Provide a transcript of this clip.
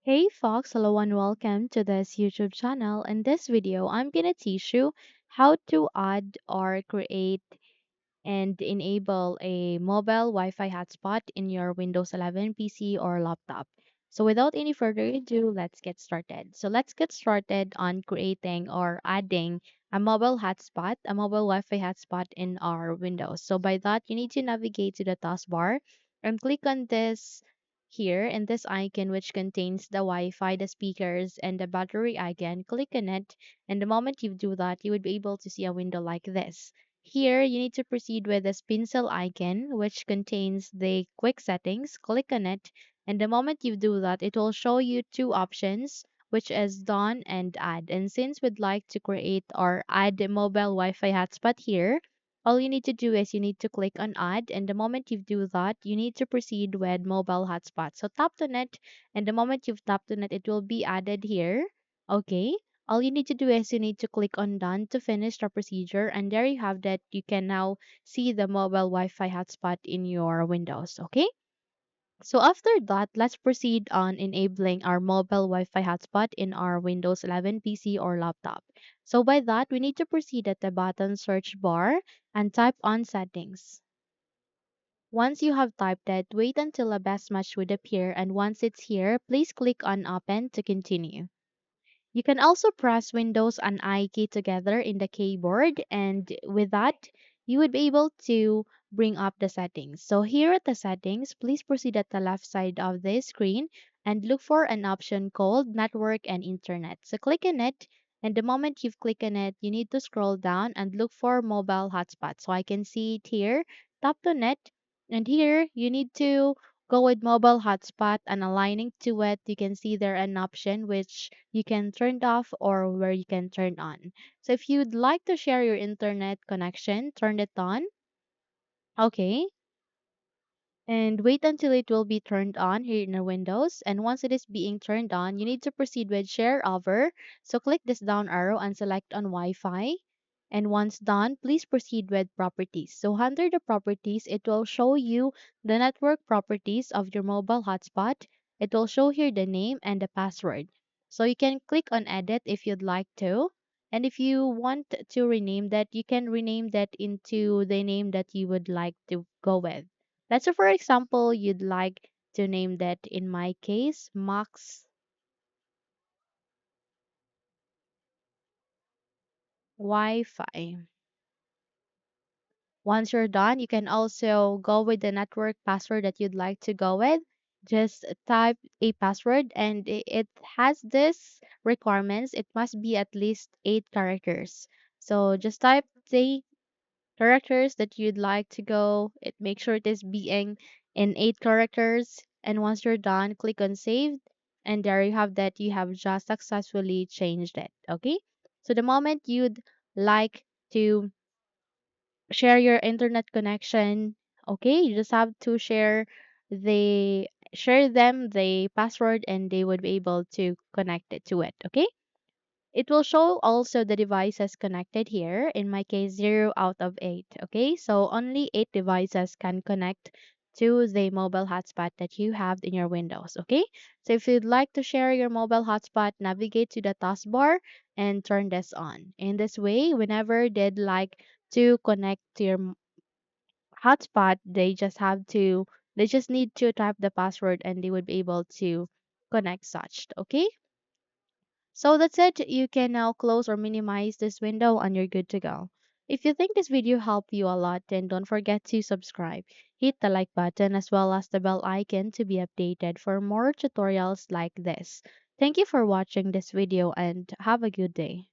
Hey Fox, hello and welcome to this YouTube channel. In this video, I'm gonna teach you how to add or create and enable a mobile Wi-Fi hotspot in your Windows 11 PC or laptop. So without any further ado, let's get started. So let's get started on creating or adding a mobile Wi-Fi hotspot in our Windows. So by that, you need to navigate to the taskbar and click on this here in this icon which contains the Wi-Fi, the speakers, and the battery icon. Click on it, and the moment you do that, you would be able to see a window like this. Here, you need to proceed with this pencil icon, which contains the quick settings. Click on it, and the moment you do that, it will show you two options, which is done and add. And since we'd like to create or add a mobile Wi-Fi hotspot here, all you need to do is you need to click on add, and the moment you do that, you need to proceed with mobile hotspot. So tap on it, and the moment you've tapped on it, it will be added here. Okay. All you need to do is you need to click on done to finish the procedure, and there you have that. You can now see the mobile Wi-Fi hotspot in your Windows. Okay. So after that, let's proceed on enabling our mobile Wi-Fi hotspot in our Windows 11 PC or laptop. So by that, we need to proceed at the button search bar and type on settings. Once you have typed it, wait until a best match would appear, and once it's here, please click on open to continue. You can also press Windows and I key together in the keyboard, and with that, you would be able to bring up the settings. So here at the settings, please proceed at the left side of the screen and look for an option called Network and Internet. So click on it, and the moment you've clicked on it, you need to scroll down and look for mobile hotspot. So I can see it here, tap on it, and here you need to go with mobile hotspot, and aligning to it, you can see there an option which you can turn off or where you can turn on. So if you'd like to share your internet connection, turn it on. Okay. And wait until it will be turned on here in the Windows. And once it is being turned on, you need to proceed with share over. So click this down arrow and select on Wi-Fi. And once done, please proceed with properties. So under the properties, it will show you the network properties of your mobile hotspot. It will show here the name and the password. So you can click on edit if you'd like to. And if you want to rename that, you can rename that into the name that you would like to go with. Let's say, for example, you'd like to name that, in my case, Max Wi-Fi. Once you're done, you can also go with the network password that you'd like to go with. Just type a password, and it has this requirements. It must be at least 8 characters. So just type the characters that you'd like to go. It make sure it is being in 8 characters. And once you're done, click on save. And there you have that. You have just successfully changed it. Okay. So the moment you'd like to share your internet connection, okay, you just have to share them the password, and they would be able to connect it to it. Okay. It will show also the devices connected here. In my case, 0 out of 8. Okay, so only 8 devices can connect to the mobile hotspot that you have in your Windows. Okay, so if you'd like to share your mobile hotspot, navigate to the taskbar and turn this on. In this way, whenever they'd like to connect to your hotspot, they just need to type the password, and they would be able to connect such. Okay. So that's it. You can now close or minimize this window and you're good to go. If you think this video helped you a lot, then don't forget to subscribe. Hit the like button as well as the bell icon to be updated for more tutorials like this. Thank you for watching this video and have a good day.